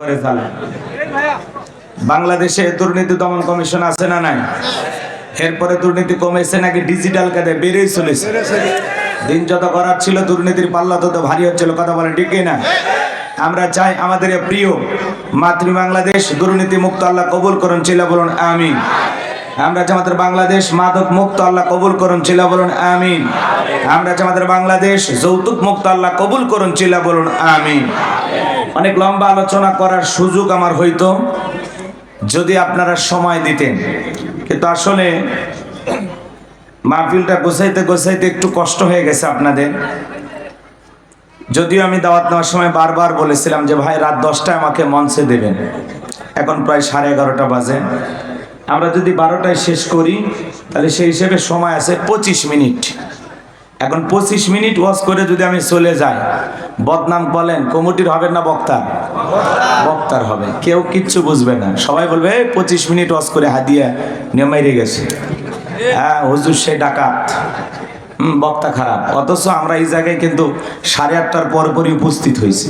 করে চালে। বাংলাদেশে দুর্নীতি দমন কমিশন আছে না নাই? এরপরে দুর্নীতি কমেছে নাকি ডিজিটাল কাজে বেড়েই চলেছে? দিন যত করার ছিল দুর্নীতির পাল্লা তত ভারী হচ্ছিল। কথা বলে ঠিক না? আমরা চাই আমাদের প্রিয় মাতৃ বাংলাদেশ দুর্নীতি মুক্ত আল্লাহ কবুল করুন, চিল্লা বলুন আমিন। আমরা চাই আমাদের বাংলাদেশ মাদক মুক্ত আল্লাহ কবুল করুন, চিল্লা বলুন আমিন। আমরা চাই আমাদের বাংলাদেশ যৌতুক মুক্ত আল্লাহ কবুল করুন, চিল্লা বলুন আমিন। অনেক লম্বা আলোচনা করার সুযোগ আমার হইতো যদি আপনারা সময় দিতেন, কিন্তু আসলে মাহফিলটা গোছাইতে গোছাইতে একটু কষ্ট হয়ে গেছে আপনাদের। যদিও আমি দাওয়াত নেওয়ার সময় বারবার বলেছিলাম যে ভাই রাত 10টায় আমাকে মঞ্চে দেবেন, এখন প্রায় 11:30 বাজে। আমরা যদি 12টায় শেষ করি তাহলে সেই হিসেবে সময় আছে 25 মিনিট। এখন 25 মিনিট ওয়াজ করে যদি আমি চলে যাই, বদনাম বলেন কমিটির হবে না বক্তার? বক্তার হবে। কেউ কিচ্ছু বুঝবে না, সবাই বলবে 25 মিনিট ওয়াজ করে হাদিয়া নিয়ে মেরে গেছে, হ্যাঁ হুজুর সে ডাকাত, বক্তা খারাপ। অথচ আমরা এই জায়গায় কিন্তু 8:30টার পরপরই উপস্থিত হয়েছি।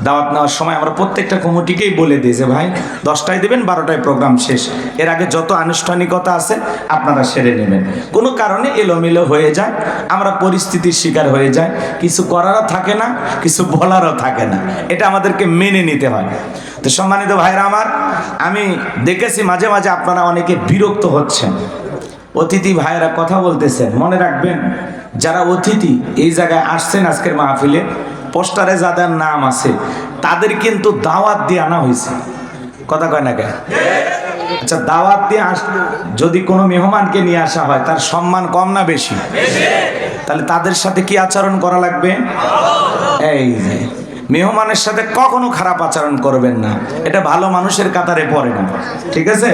দাওয়াত নেওয়ার সময় আমরা প্রত্যেকটা কমিটিকেই বলে দিই যে ভাই 10টায় দেবেন, 12টায় প্রোগ্রাম শেষ। এর আগে যত আনুষ্ঠানিকতা আছে আপনারা সেরে নেবেন। কোনো কারণে এলোমেলো হয়ে যায়, আমরা পরিস্থিতির শিকার হয়ে যায়, কিছু করারও থাকে না, কিছু বলারও থাকে না। এটা আমাদেরকে মেনে নিতে হয়। তো সম্মানিত ভাইরা আমার, আমি দেখেছি মাঝে মাঝে আপনারা অনেকে বিরক্ত হচ্ছেন, অতিথি ভাইয়েরা কথা বলতেছেন। মনে রাখবেন, যারা অতিথি এই জায়গায় আসছেন আজকের মাহফিলে, পোস্টারে যাদের নাম আছে তাদের কিন্তু দাওয়াত দিয়ে আনা হয়েছে। কথা কয় না কেন? আচ্ছা, দাওয়াত দিয়ে যদি কোনো মেহমানকে নিয়ে আসা হয় তার সম্মান কম না বেশি? তাহলে তাদের সাথে কি আচরণ করা লাগবে? এই যে মেহমানের সাথে কখনো খারাপ আচরণ করবেন না, এটা ভালো মানুষের কাতারে পড়ে না। ঠিক আছে?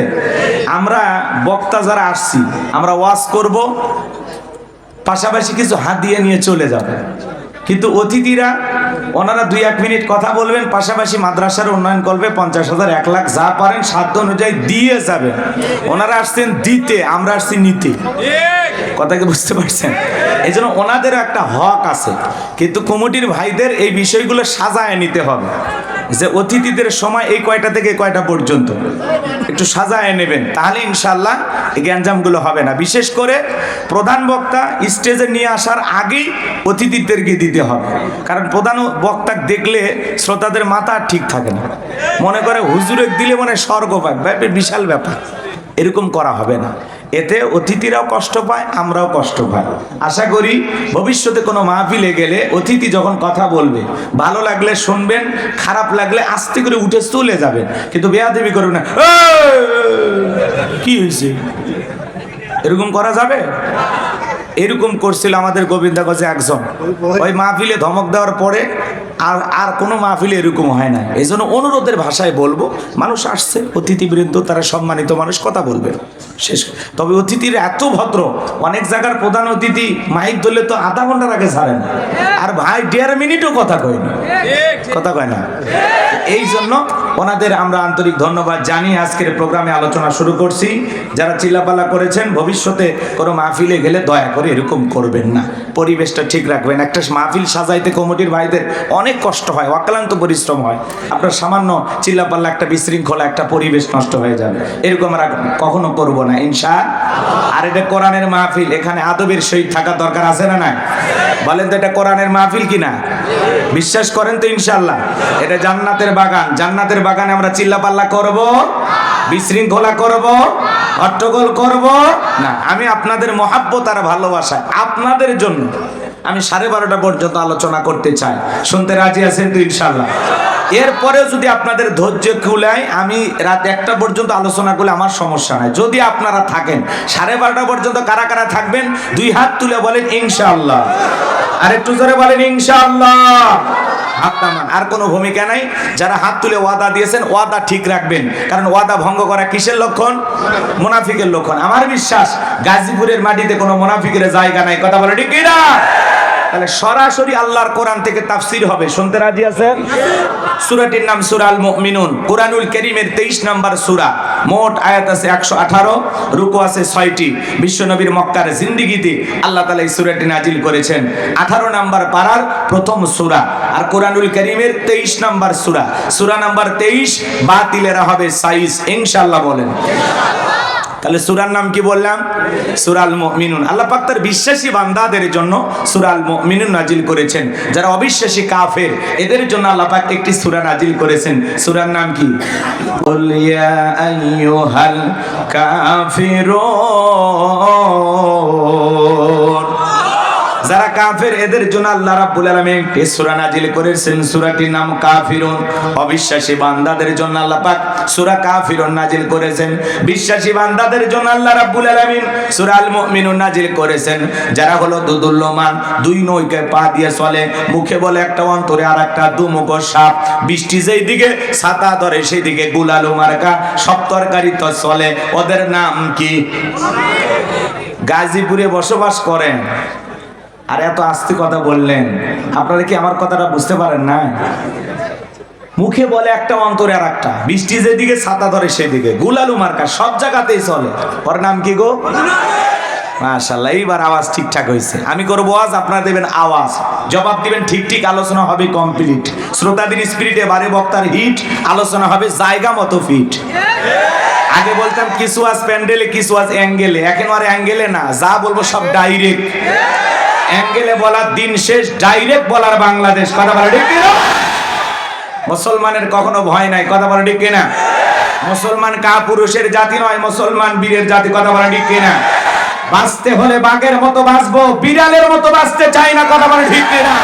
আমরা বক্তা যারা আসছি আমরা ওয়াজ করব, পাশাপাশি কিছু হাত দিয়ে নিয়ে চলে যাবে। কিন্তু অতিথিরা ওনারা 2-1 মিনিট কথা বলবেন, পাশাপাশি মাদ্রাসার উন্নয়ন করবে, 50,000 1 লাখ যা পারেন সাধ্য অনুযায়ী দিয়ে যাবেন। ওনারা আসছেন দিতে, আমরা আসছি নিতে। কথা কি বুঝতে পারছেন? এই জন্য ওনাদেরও একটা হক আছে, কিন্তু কমিটির ভাইদের এই বিষয়গুলো সাজায় নিতে হবে যে অতিথিদের সময় এই কয়টা থেকে কয়টা পর্যন্ত একটু সাজায় নেবেন, তাহলে ইনশাল্লাহ এই গ্যাঞ্জামগুলো হবে না। বিশেষ করে প্রধান বক্তা স্টেজে নিয়ে আসার আগেই অতিথিদেরকে দিতে হবে, কারণ প্রধান বক্তা দেখলে শ্রোতাদের মাথা ঠিক থাকে না, মনে করে হুজুরে দিলে মনে স্বর্গ পায়, বিশাল ব্যাপার। এরকম করা হবে না, এতে অতিথিরাও কষ্ট পায়, আমরাও কষ্ট পাই। আশা করি ভবিষ্যতে কোনো মাহফিলে গেলে অতিথি যখন কথা বলবে, ভালো লাগলে শুনবেন, খারাপ লাগলে আস্তে করে উঠে চলে যাবেন, কিন্তু বেয়াদবি করবেন না। কি হয়েছে? এরকম করা যাবে? এরকম করছিল আমাদের গোবিন্দাগঞ্জে একজন, ওই মাহফিলে ধমক দেওয়ার পরে আর কোনো মাহফিলে এরকম হয় না। এই জন্য অনুরোধের ভাষায় বলবো, মানুষ আসছে অতিথিবৃন্দ, তারা সম্মানিত মানুষ, কথা বলবে শেষ। তবে অতিথির এত ভদ্র, অনেক জায়গার প্রধান অতিথি মাইক ধরলে তো আধা ঘন্টার আগে ছাড়েন, আর ভাই 1.5 মিনিটও কথা কয় না, কথা কয় না। এই জন্য ওনাদের আমরা আন্তরিক ধন্যবাদ জানিয়ে আজকের প্রোগ্রামে আলোচনা শুরু করছি। যারা চিল্লাপাল্লা করেছেন, ভবিষ্যতে কোনো মাহফিলে গেলে দয়া করে এরকম করবেন না, পরিবেশটা ঠিক রাখবেন। একটা মাহফিল সাজাইতে কমিটির ভাইদের অনেক কষ্ট হয়, অক্লান্ত পরিশ্রম হয়। আপনার সামান্য চিল্লাপাল্লা একটা বিশৃঙ্খলা, একটা পরিবেশ নষ্ট হয়ে যাবে। এরকম আমরা কখনো করব না ইনশাআল্লাহ। আর এটা কোরআনের মাহফিল, এখানে আদবের সহিত থাকা দরকার আছে না নাই? বলেন তো এটা কোরআনের মাহফিল কিনা? বিশ্বাস করেন তো ইনশাআল্লাহ? এটা জান্নাতের বাগান, জান্নাতের বাগানে আমরা চিল্লাপাল্লা করব, বিশৃঙ্খলা করব, হট্টগোল করব না। আমি আপনাদের মহাব্বত আর ভালোবাসা, আপনাদের জন্য আমি 12:30 পর্যন্ত আলোচনা করতে চাই। শুনতে রাজি আছেন তো ইনশাআল্লাহ? এরপরেও যদি আপনাদের ধৈর্য কুলায়, আমি রাত 1টা পর্যন্ত আলোচনা করলে আমার সমস্যা নাই। যদি আপনারা থাকেন 12:30 পর্যন্ত, কারা কারা থাকবেন 2 হাত তুলে বলেন ইনশাআল্লাহ। আর একটু জোরে বলেন ইনশাআল্লাহ। হাত নামান, আর কোনো ভূমিকা নাই। যারা হাত তুলে ওয়াদা দিয়েছেন, ওয়াদা ঠিক রাখবেন, কারণ ওয়াদা ভঙ্গ করা কিসের লক্ষণ? মুনাফিকের লক্ষণ। আমার বিশ্বাস গাজীপুরের মাটিতে কোনো মুনাফিকের জায়গা নাই। কথা বলে ঠিক কিনা? তাহলে সরাসরি আল্লাহর কোরআন থেকে তাফসীর হবে, শুনতে রাজি আছেন? সূরাটির নাম সূরা আল মুমিনুন, কোরআনুল কারীমের 23 নম্বর সূরা। মোট আয়াত আছে 118, রুকু আছে 6টি। বিশ্বনবীর মক্কার জিন্দেগিতে আল্লাহ তাআলা এই সূরাটি নাজিল করেছেন। 18 নম্বর পারার প্রথম সূরা, আর কোরআনুল কারীমের 23 নম্বর সূরা। সূরা নাম্বার 23, বাতিলেরা হবে সাইজ, ইনশাআল্লাহ বলেন। তাহলে সূরার নাম কি বললাম? সূরা আল মুমিনুন। আল্লাহ পাক তার বিশ্বাসী বান্দাদের জন্য সূরা আল মুমিনুন নাজিল করেছেন। যারা অবিশ্বাসী কাফের এদের জন্য আল্লাহ পাক একটি সূরা নাজিল করেছেন। সূরার নাম কি? কুল ইয়া আইয়ুহাল কাফিরুন। যারা কাফের এদের জন্য আল্লাহ রাব্বুল আলামিন একটি সূরা নাজিল করেছেন, সূরাটির নাম কাফিরুন। অবিশ্বাসী বান্দাদের জন্য আল্লাহ পাক সূরা কাফিরুন নাজিল করেছেন। বিশ্বাসী বান্দাদের জন্য আল্লাহ রাব্বুল আলামিন সূরা আল মুমিনুন নাজিল করেছেন। যারা হলো দুদুল্যমান, দুই নৌকায় পা দিয়ে চলে, মুখে বলে একটা, অন্তরে আর একটা, দুমুখ সাপ। বৃষ্টি যেই দিকে ছাতা ধরে সেই দিকে গুলালু মার্কা সব তরকারি তো চলে। ওদের নাম কি? গাজীপুরে বসবাস করেন আর এত আস্তে কথা বললেন, আপনারা কি আমার কথাটা বুঝতে পারেন না? মুখে বলে একটা, অন্তরে আর একটা, বৃষ্টি যেদিকে ছাতা ধরে সেদিকে গুলালু মার্কা সব জায়গাতেই চলে। ওর নাম কি গো? মাশাআল্লাহ, এইবার আওয়াজ ঠিকঠাক হয়েছে। আমি করবো আওয়াজ, আপনারা দেবেন আওয়াজ, জবাব দিবেন ঠিক ঠিক। আলোচনা হবে কমপ্লিট, শ্রোতাদের স্পিরিটে বারে বক্তার হিট, আলোচনা হবে জায়গা মতো ফিট। আগে বলতাম কিছু আজ প্যান্ডেলে, কিছু আজ অ্যাঙ্গেলে, এখন আর অ্যাঙ্গেলে না, যা বলবো সব ডাইরেক্ট। অ্যাঙ্গেলে বলার দিন শেষ, ডাইরেক্ট বলার বাংলাদেশ। কথা বলে ঠিক কিনা? মুসলমানের কখনো ভয় নাই, কথা বলে ঠিক কিনা? মুসলমান কাপুরুষের জাতি নয়, মুসলমান বীরের জাতি। কথা বলে ঠিক কিনা? বাঁচতে হলে বাঘের মতো বাঁচবো, বিড়ালের মতো বাঁচতে চাই না। কথা বলে ঠিক কিনা?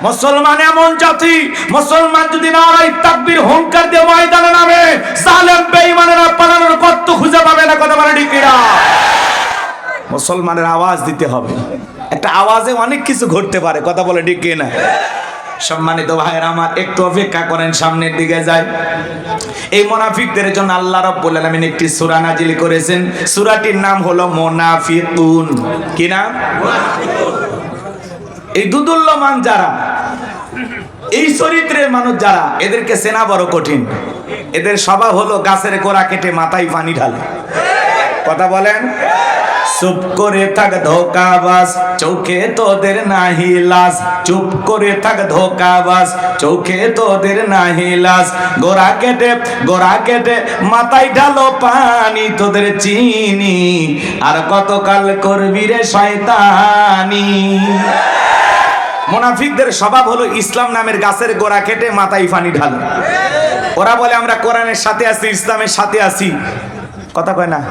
মুসলমান এমন জাতি, মুসলমান যদি নারায়ে তাকবীর হুঙ্কার দিয়ে ময়দানে নামে, জালেম বেঈমানেরা পালানোর কত খুঁজে পাবে না। কথা বলে ঠিক কিনা? মুসলমানের আওয়াজ দিতে হবে, একটা আওয়াজে অনেক কিছু ঘটতে পারে। কথা বলে ঠিক কিনা? সম্মানিত ভাইয়েরা আমার, একটু অপেক্ষা করেন, সামনের দিকে যাই। এই মুনাফিকদের জন্য আল্লাহ রাব্বুল আলামিন একটি সূরা নাজিল করেছেন। সূরাটির নাম হলো মুনাফিকুন। কি নাম? এই দুদুল্যমান যারা, এই চরিত্রের মানুষ যারা, এদেরকে চেনা বড় কঠিন। এদের স্বভাব হলো গাছের গোড়া কেটে মাথায় পানি ঢালে। কথা বলেন? চুপ করে থাক ধোকাবাজ, চোখে তোদের নাহি লাজ। চুপ করে থাক ধোকাবাজ, চোখে তোদের নাহি লাজ। গোড়া কেটে মাথায় ঢালো পানি, তোদের চিনি আর কতকাল করবি রে শয়তানি। মুনাফিকদের স্বভাব হলো ইসলাম নামের গাছের গোড়া কেটে মাথায় পানি ঢালে। ওরা বলে আমরা কোরআনের সাথে আছি, ইসলামের সাথে আছি। কথা কয় না?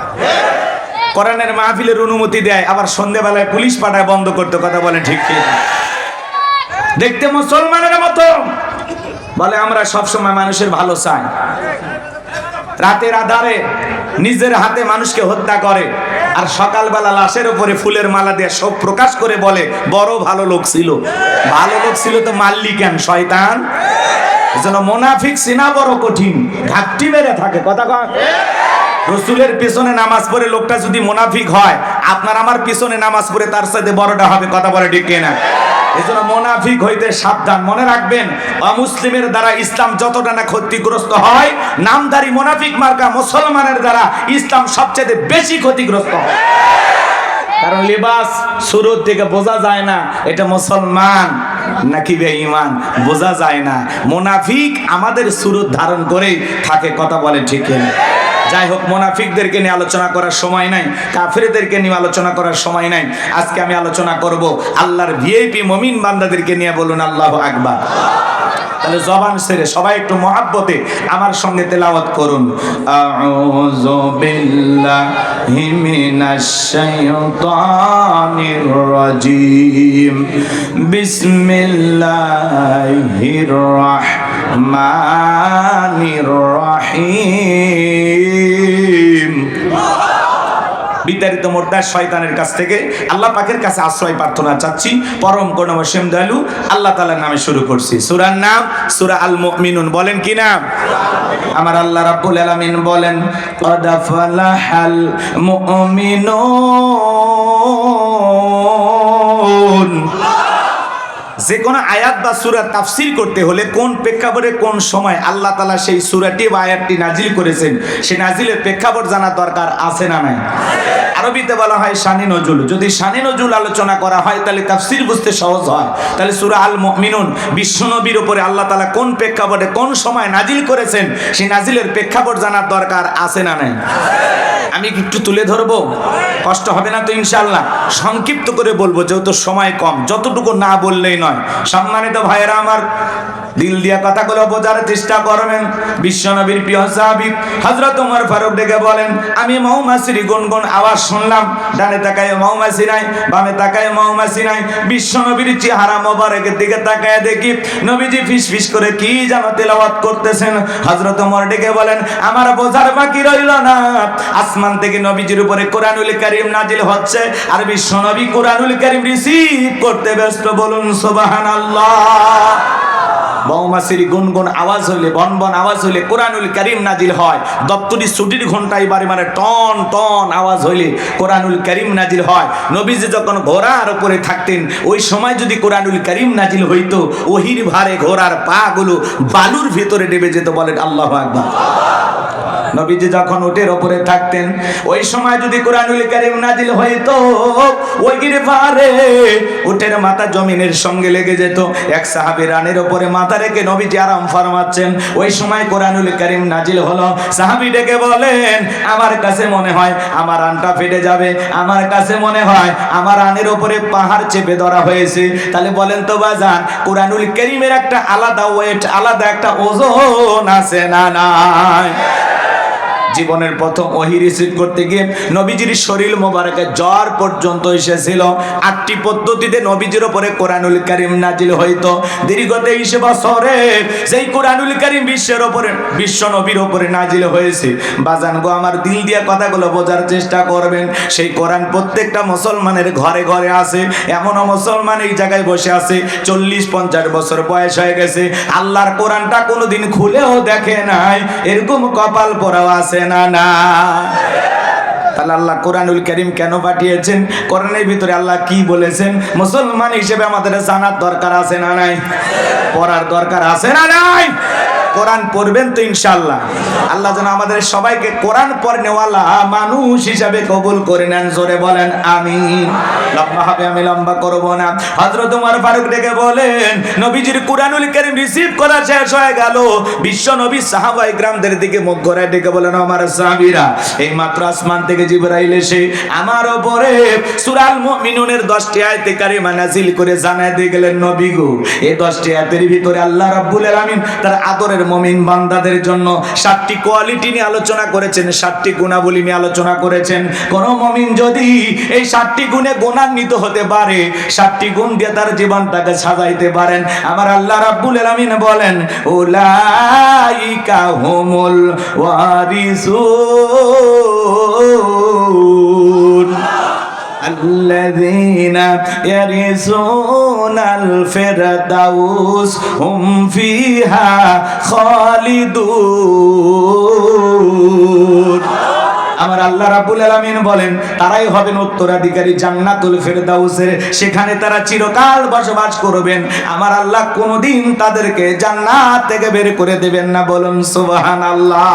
কোরআনের মাহফিলের অনুমতি দেয়, আবার সন্ধ্যাবেলায় পুলিশ পাঠায় বন্ধ করতে। কথা বলেন ঠিক কি? দেখতে মুসলমানের মতো বলে আমরা সবসময় মানুষের ভালো চাই, রাতের আধারে নিজের হাতে মানুষকে হত্যা করে, আর সকালবেলা লাশের উপরে ফুলের মালা দিয়ে সব প্রকাশ করে বলে বড় ভালো লোক ছিল। ভালো লোক ছিল তো মারলি কেন শয়তান? এজন্য মুনাফিক চিনা বড় কঠিন, ঘাপটি মেরে থাকে। কথা কয়? রাসূলের পিছনে নামাজ পড়ে লোকটা যদি মুনাফিক হয়, আপনার আমার পিছনে নামাজ পড়ে তার সাথে বড়টা হবে। কথা বলে ঠিক কিনা? এজন্য মুনাফিক হইতে সাবধান। মনে রাখবেন, অমুসলিমের দ্বারা ইসলাম যতটা না ক্ষতিগ্রস্ত হয়, নামধারী মুনাফিক মার্কা মুসলমানের দ্বারা ইসলাম সবচেয়ে বেশি ক্ষতিগ্রস্ত হয়। কারণ লিবাস শুরুর থেকে বোঝা যায় না এটা মুসলমান নাকি বেঈমান, বোঝা যায় না। মুনাফিক আমাদের সুরত ধারণ করেই থাকে। কথা বলে ঠিক কিনা? যাই হোক, মুনাফিকদেরকে নিয়ে আলোচনা করার সময় নাই, কাফেরদেরকে নিয়ে আলোচনা করার সময় নাই। আজকে আমি আলোচনা করব আল্লাহর ভিআইপি মুমিন বান্দাদেরকে নিয়ে। বলুন আল্লাহু আকবার। তাহলে জবান ছেড়ে সবাই একটু মহব্বতে আমার সঙ্গে তেলাওয়াত করুন। আউযু বিল্লাহি মিনাশ শাইতানির রাজীম। বিসমিল্লাহির রাহমানির রহিম। বিতাড়িত মোর্দার শয়তানের কাছ থেকে আল্লাহ পাকের কাছে আশ্রয় প্রার্থনা চাচ্ছি। পরম করুণাময় দয়ালু আল্লাহ তাআলার নামে শুরু করছি। সূরার নাম সূরা আল মুমিনুন। বলেন কি নাম? আমার আল্লাহ রাব্বুল আলামিন বলেন ক্বাদ ফালাহাল মুমিনুন। যে কোনো আয়াত বা সূরা তাফসীর করতে হলে কোন প্রেক্ষাপটে কোন সময় আল্লাহ তাআলা সেই সূরাটি বা আয়াতটি নাজিল করেছেন, সেই নাজিলের প্রেক্ষাপট জানা দরকার আছে না নাই? আরবিতে বলা হয় শানে নজুল। যদি শানে নজুল আলোচনা করা হয় তাহলে তাফসীর বুঝতে সহজ হয়। তাহলে সূরা আল মুমিনুন বিশ্বনবীর উপরে আল্লাহ তাআলা কোন প্রেক্ষাপটে কোন সময় নাজিল করেছেন, সেই নাজিলের প্রেক্ষাপট জানার দরকার আছে না নাই? আমি একটু তুলে ধরবো, কষ্ট হবে না তো ইনশাআল্লাহ? সংক্ষিপ্ত করে বলবো যেহেতু সময় কম, যতটুকু না বললেই নয়। সম্মানিত ভাইয়েরা আমার, দিল দিয়া কথাগুলো বোঝার চেষ্টা করবেন। বিশ্বনবীর প্রিয় সাহাবী হযরত ওমর ফারুক ডেকে বলেন, আমি মৌমাছির গুনগুন আওয়াজ শুনলাম। ডানে তাকায় মৌমাছি নাই, বামে তাকায় মৌমাছি নাই। বিশ্বনবীর চেহারা মোবারকের দিকে তাকায় দেখি নবীজি ফিসফিস করে কি যেন তেলাওয়াত করতেছেন। হযরত ওমর ডেকে বলেন, আমার বোঝার বাকি রইল না, আসমান থেকে নবীজির উপরে কোরআনুল কারীম নাজিল হচ্ছে আর বিশ্বনবী কোরআনুল কারীম রিসিভ করতে ব্যস্ত। বলুন সুবহানাল্লাহ। মৌমাছির গুনগুন আওয়াজ হইলে, বনবন আওয়াজ হইলে কোরআনুল কারীম নাজিল হয়। দপ্তরি ছুটির ঘন্টায় মানে টন টন আওয়াজ হইলে কোরআনুল কারীম নাজিল হয়। নবীজি যখন ঘোড়ার উপরে থাকতেন ওই সময় যদি কোরআনুল কারীম নাজিল হইতো, ওহির ভারে ঘোড়ার পা গুলো বালুর ভিতরে ডেবে যেত। বলেন আল্লাহু আকবার। নবীজি যখন উটের উপরে থাকতেন ওই সময় যদি কোরআনুল কারীম নাজিল হইতো, ওই গিরফারে উটের মাথা জমিনের সঙ্গে লেগে যেত। এক সাহাবী রানের উপরে মাথা রেখে নবীজি আরাম ফরমাচ্ছেন, ওই সময় কোরআনুল কারীম নাজিল হলো। সাহাবী ডেকে বলেন, আমার কাছে মনে হয় আমার রানটা ফেটে যাবে, আমার কাছে মনে হয় আমার রানের উপরে পাহাড় চেপে ধরা হয়েছে। তাহলে বলেন তো বাজান, কোরআনুল কারীমের একটা আলাদা ওয়েট, আলাদা একটা ওজন আছে না নাই? জীবনের প্রথম ওহী রিসিভ করতে গিয়ে নবীজির শরীর মোবারকে জ্বর পর্যন্ত এসেছিল। 8টি পদ্ধতিতে নবীজির উপরে কোরআনুল কারীম নাজিল হইতো। দীর্ঘ 23 বছরে যেই কোরআনুল কারীম বিশ্বের উপরে, বিশ্ব নবীর উপরে নাজিল হয়েছে। বাজান গো, আমার দিল দিয়ে কথাগুলো বোঝার চেষ্টা করবেন। সেই কোরআন প্রত্যেকটা মুসলমানের ঘরে ঘরে আছে। এমনও মুসলমান এই জায়গায় বসে আছে 40-50 বছর বয়স হয়ে গেছে, আল্লাহর কোরআনটা কোনোদিন খুলেও দেখে নাই। এরকম কপাল পোড়াও আছে না না? তাহলে আল্লাহ কোরআনুল কারীম কেন পাঠিয়েছেন? কোরআনের ভিতরে আল্লাহ কি বলেছেন মুসলমান হিসেবে আমাদের জানার দরকার আছে না নাই? পড়ার দরকার আছে না নাই? কোরআন পড়বেন তো ইনশাআল্লাহ। আল্লাহ যেন আমাদের সবাইকে কোরআন পড়নেওয়ালা মানুষ হিসাবে কবুল করে নেন। জোরে বলেন আমিন। লম্বা হবে, আমি লম্বা করব না। হযরত ওমর ফারুক ডেকে বলেন, নবীজির কোরআনুল কারীম রিসিভ করা শেষ হয়ে গেল। বিশ্ব নবী সাহাবায়ে কেরামদের দিকে মুখ ঘোরায় ডেকে বলেন, আমার সাহাবীরা, এই মাত্র আসমান থেকে জিবরাইল এসে আমার উপরে সূরা আল মুমিনুনের 10টি আয়াতে কারিমা নাযিল করে জানায় দিয়ে গেলেন, নবী গো, এই 10টি আয়াতের ভিতরে আল্লাহ রাব্বুল আলামিন তার আদরের মুমিন বান্দাদের জন্য 7টি কোয়ালিটি নিয়ে আলোচনা করেছেন, 7টি গুণাবলী নিয়ে আলোচনা করেছেন। কোন মুমিন যদি এই 7টি গুণে গুণান্বিত হতে পারে, 7টি গুণ দিয়ে তার জীবনটাকে সাজাইতে পারেন, আমার আল্লাহ রাব্বুল আলামিন বলেন, উলাইকা হুমুল ওয়ারিসুন আল্লাযীনা ইয়ারিসুনাল ফিরদাউস হুম ফিহা খালিদুন। আমার আল্লাহ রাব্বুল আলামিন বলেন, তারাই হবেন উত্তরাধিকারী জান্নাতুল ফিরদাউসের। সেখানে তারা চিরকাল বসবাস করবেন। আমার আল্লাহ কোনোদিন তাদেরকে জান্নাত থেকে বের করে দেবেন না। বলুন সুবহানাল্লাহ।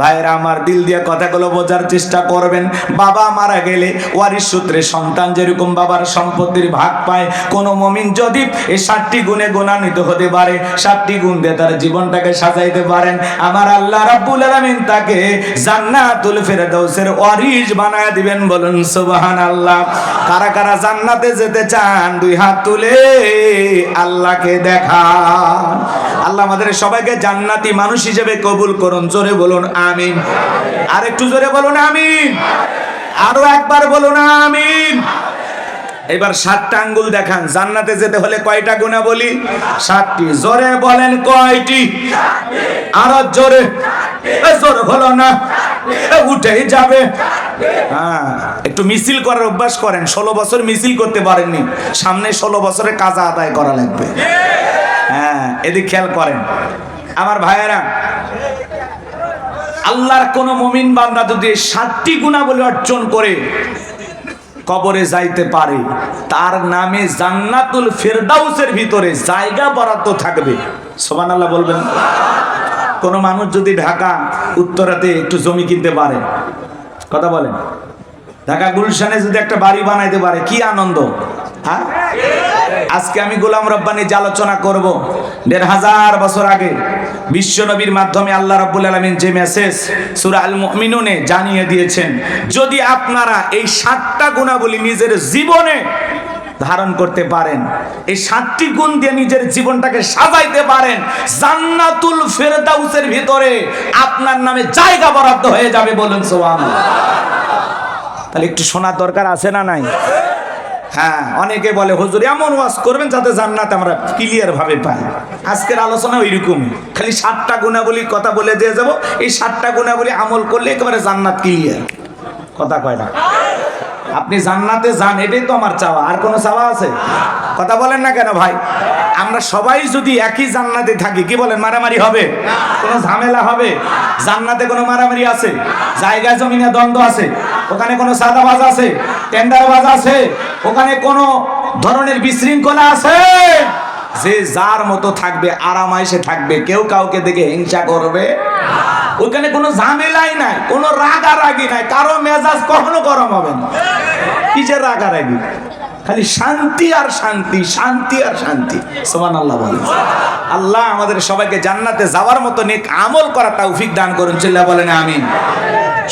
ভাইরা আমার, দিল দিয়ে কথাগুলো বোঝার চেষ্টা করবেন। বাবা মারা গেলে ওয়ারিশ সূত্রে সন্তান যেরকম বাবার সম্পত্তির ভাগ পায়, কোন মুমিন যদি এই 7টি গুণে গুণান্বিত হতে পারে, 7টি গুণ দিয়ে তার জীবনটাকে সাজাইতে পারেন, আমার আল্লাহ রাব্বুল আলামিন তাকে জান্নাতুল ফিরদাউসের ওয়ারিশ বানায় দিবেন। বলুন সুবহানাল্লাহ। কারা কারা জান্নাতে যেতে চান? 2 হাত তুলে আল্লাহকে দেখান। আল্লাহ আমাদের সবাইকে জান্নাতি মানুষ হিসেবে কবুল করুন। জোরে বলুন আমিন। আর একটু জোরে বলুন আমিন। আরো একবার বলুন আমিন। এবার 7টা আঙ্গুল দেখান। জান্নাতে যেতে হলে কয়টা গুণাবলী? 7টি। জোরে বলেন কয়টি? আরো জোরে। জোরে হলো না, উঠেই যাবে। হ্যাঁ, একটু মিছিল করার অভ্যাস করেন। 16 বছর মিছিল করতে পারেননি, সামনে 16 বছরের কাজা আদায় করা লাগবে। হ্যাঁ, এদিক খেয়াল করেন আমার ভাইয়েরা। আল্লাহর কোন মুমিন বান্দা যদি 7টি গুণাবলী অর্জন করে, কবরে যাইতে পারে, তার নামে জান্নাতুল ফেরদাউসের ভিতরে জায়গা বরাদ্দ থাকবে। সুবহানাল্লাহ বলবেন। কোন মানুষ যদি ঢাকা উত্তরাতে একটু জমি কিনতে পারে, কথা বলেন, ঢাকা গুলশানে যদি একটা বাড়ি বানাইতে পারে, কি আনন্দ। হ্যাঁ, আজকে আমি গোলাম রব্বানী যে আলোচনা করব, ১৫০০ বছর আগে বিশ্ব নবীর মাধ্যমে আল্লাহ রাব্বুল আলামিন যে মেসেজ সূরা আল মুমিনুনে জানিয়ে দিয়েছেন, যদি আপনারা এই ৭টা গুণাবলী নিজের জীবনে ধারণ করতে পারেন, এই ৭টি গুণ দিয়ে নিজের জীবনটাকে সাজাইতে পারেন, জান্নাতুল ফেরদাউসের ভিতরে আপনার নামে জায়গা বরাদ্দ হয়ে যাবে। বলুন সুবহানাল্লাহ। তাহলে একটু শোনার দরকার আছে না নাই? হ্যাঁ, অনেকে বলে হুজুর এমন ওয়াজ করবেন যাতে জান্নাত আমরা ক্লিয়ার ভাবে পাই। আজকের আলোচনা ওইরকম, খালি ৭টা গুণাবলীর কথা বলে দিয়ে যাব, এই ৭টা গুণাবলী আমল করলে একেবারে জান্নাত ক্লিয়ার। কথা কয় না? আপনি জান্নাতে যান, এটাই তো আমার চাওয়া। আর কোনো চাওয়া আছে? কথা বলেন না কেন ভাই? আমরা সবাই যদি একই জান্নাতে থাকি, কি বলেন, মারামারি হবে? কোনো ঝামেলা হবে? জান্নাতে কোনো মারামারি আছে? জায়গা জমিনে দ্বন্দ্ব আছে? ওখানে কোনো সাদাবাজ আছে? টেন্ডারবাজ আছে? ওখানে কোনো ধরনের বিশৃঙ্খলা আছে? যে যার মতো থাকবে, আরামাইশে থাকবে, কেউ কাউকে দেখে হিংসা করবে। ওখানে কোনো ঝামেলাই নাই, কোনো রাগারাগি নাই, কারো মেজাজ কখনো গরম হবে না। কিসের রাগারাগি? খালি শান্তি আর শান্তি, শান্তি আর শান্তি। সুবহানাল্লাহ বলেন। আল্লাহ আমাদের সবাইকে জান্নাতে যাওয়ার মতো নেক আমল করা তৌফিক দান করুন। চিল্লা বলেন আমিন।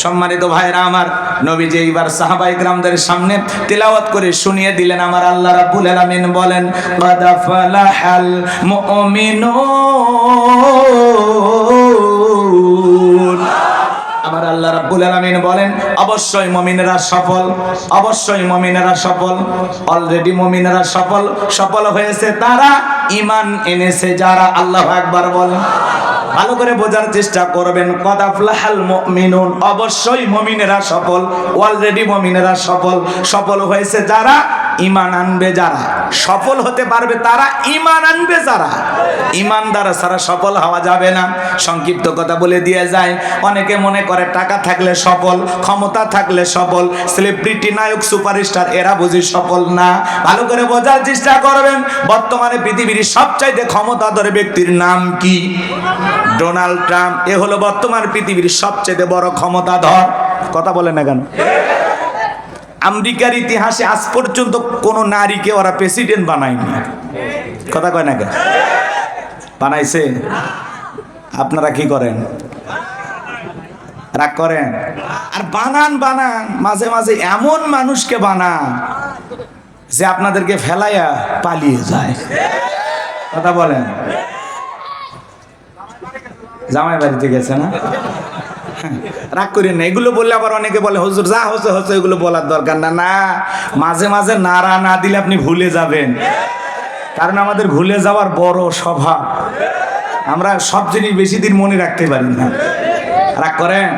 সম্মানিত ভাইরা আমার, নবীজি এইবার সাহাবায়ে কেরামদের সামনে তেলাওয়াত করে শুনিয়ে দিলেন। আমার আল্লাহ রাব্বুল আলামিন বলেন, ক্বাদ ফালাহাল মুমিনুন। আমার আল্লাহ রাব্বুল আলামিন বলেন, অবশ্যই মুমিনেরা সফল, অবশ্যই মুমিনেরা সফল। অলরেডি মুমিনেরা সফল। সফল হয়েছে তারা, ঈমান এনেছে যারা। আল্লাহু আকবার বলেন। ভালো করে বোঝার চেষ্টা করবেন। ক্বাদ আফলাহাল মুমিনুন, অবশ্যই মুমিনেরা সফল, অলরেডি মুমিনেরা সফল। সফল হয়েছে যারা, ঈমান আনবে যারা। সফল হতে পারবে তারা, ঈমান আনবে যারা। ঈমানদার ছাড়া সফল হওয়া যাবে না। সংক্ষিপ্ত কথা বলে দিয়ে যায়, অনেকে মনে করে টাকা থাকলে সফল, ক্ষমতা থাকলে সফল, সেলিব্রিটি, নায়ক, সুপারস্টার, এরা বুঝি সফল না। ভালো করে বোঝার চেষ্টা করবেন। বর্তমানে পৃথিবীর সবচাইতে ক্ষমতাধর ব্যক্তির নাম কি? Donald Trump. এ হলো বর্তমান পৃথিবীর সবচেয়ে বড় ক্ষমতাধর। কথা বলে না কেন? আমেরিকার ইতিহাসে আজ পর্যন্ত কোন নারীকে ওরা প্রেসিডেন্ট বানায়নি। কথা কয় না কেন? বানাইছে? আপনারা কি করেন? রাগ করেন? আর বানান বানান, মাঝে মাঝে এমন মানুষকে বানান যে আপনাদেরকে ফেলাইয়া পালিয়ে যায়। কথা বলেন। জামাই বাড়িতে গেছে না? রাগ করেন না। এগুলো বললে আবার অনেকে বলে হুজুর যা হচ্ছে হচ্ছে, এগুলো বলার দরকার না। না, মাঝে মাঝে নাড়া না দিলে আপনি ভুলে যাবেন। কারণ আমাদের ভুলে যাওয়ার বড় স্বভাব। আমরা সব জিনিস বেশি দিন মনে রাখতে পারি না। রাগ করেন?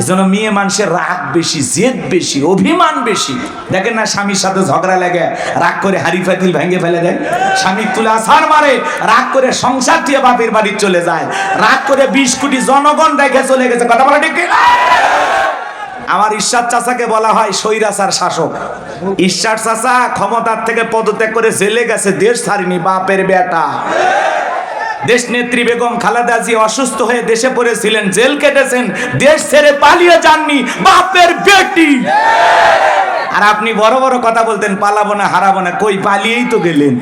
এই জন্য মেয়ে মানুষের রাগ বেশি, জেদ বেশি, অভিমান বেশি। দেখেন না, স্বামীর সাথে ঝগড়া লাগে, রাগ করে হাড়ি পাতিল ভেঙে ফেলে দেয়। স্বামী তুলে আছাড় মারে, রাগ করে সংসার দিয়ে বাপের বাড়ি চলে যায়। রাগ করে 20 কোটি জনগণ রেখে চলে গেছে। কথা বলা ঠিক না? আমার ঈশ্বর চাচাকে বলা হয় স্বৈরাচার শাসক। ঈশ্বর চাচা ক্ষমতার থেকে পদত্যাগ করে জেলে গেছে, দেশ ছাড়েনি। বাপের বেটা। দেশ নেত্রী বেগম খালেদা জিয়া অসুস্থ হয়ে দেশে পড়েছিলেন, জেল কেটেছেন, দেশ ছেড়ে পালিয়ে যাননি। বাপের বেটি। আর আপনি বড় বড় কথা বলতেন, পালাবো না, হারাবো না। কই, পালিয়েই তো গেলেন।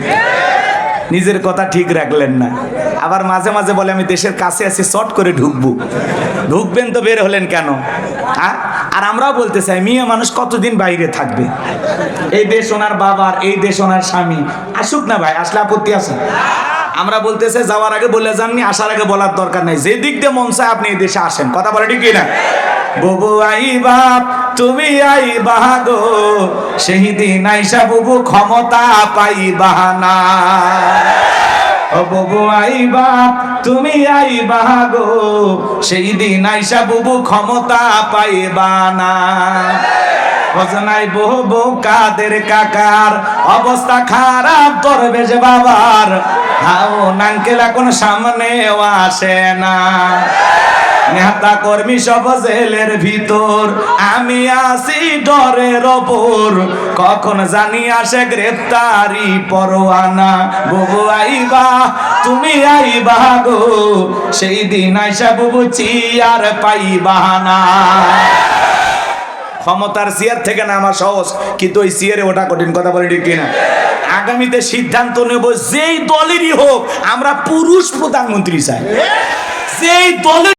নিজের কথা ঠিক রাখলেন না। আবার মাঝে মাঝে বলে আমি দেশের কাছে আছি, শর্ট করে ঢুকবো। ঢুকবেন তো বের হলেন কেন? আর আমরাও বলতে চাই, মেয়ে মানুষ কতদিন বাইরে থাকবে? এই দেশ ওনার বাবার, এই দেশ ওনার স্বামী। আসুক না ভাই, আসলে আপত্তি আছে? আমরা বলতেছে যাওয়ার আগে বলে যাননি, আসার আগে বলার দরকার নাই। যে দিক দিয়ে মন চায় আপনি এই দেশে আসেন। কথা বলে ঠিক না? বুবু আইবা, তুমি আইবা গো, সেই দিন আইসা বুবু ক্ষমতা পাইবা না। ও বুবু আইবা, তুমি আইবা গো, সেই দিন আইসা বুবু ক্ষমতা পাইবা না। বজনাই বহু কাদের কাকার অবস্থা খারাপ করবে যে বাবার, হাও নাঙ্কেল এখন সামনেও আসে না। নেতা কর্মী সব জেলের ভিতর, আমি আসি ডরের ওপর, কখন জানি আসে গ্রেফতারি পরোয়ানা। বুবু আইবা, তুমি আইবা গো, সেই দিন আইসা বুবু চিয়ার পাইবা না। ক্ষমতার চেয়ার থেকে না আমার সহজ, কিন্তু ওই চেয়ারে ওটা কঠিন। কথা বলি ঠিক কিনা? আগামীতে সিদ্ধান্ত নেব, যেই দলেরই হোক আমরা পুরুষ প্রধানমন্ত্রী চাই, যেই দলের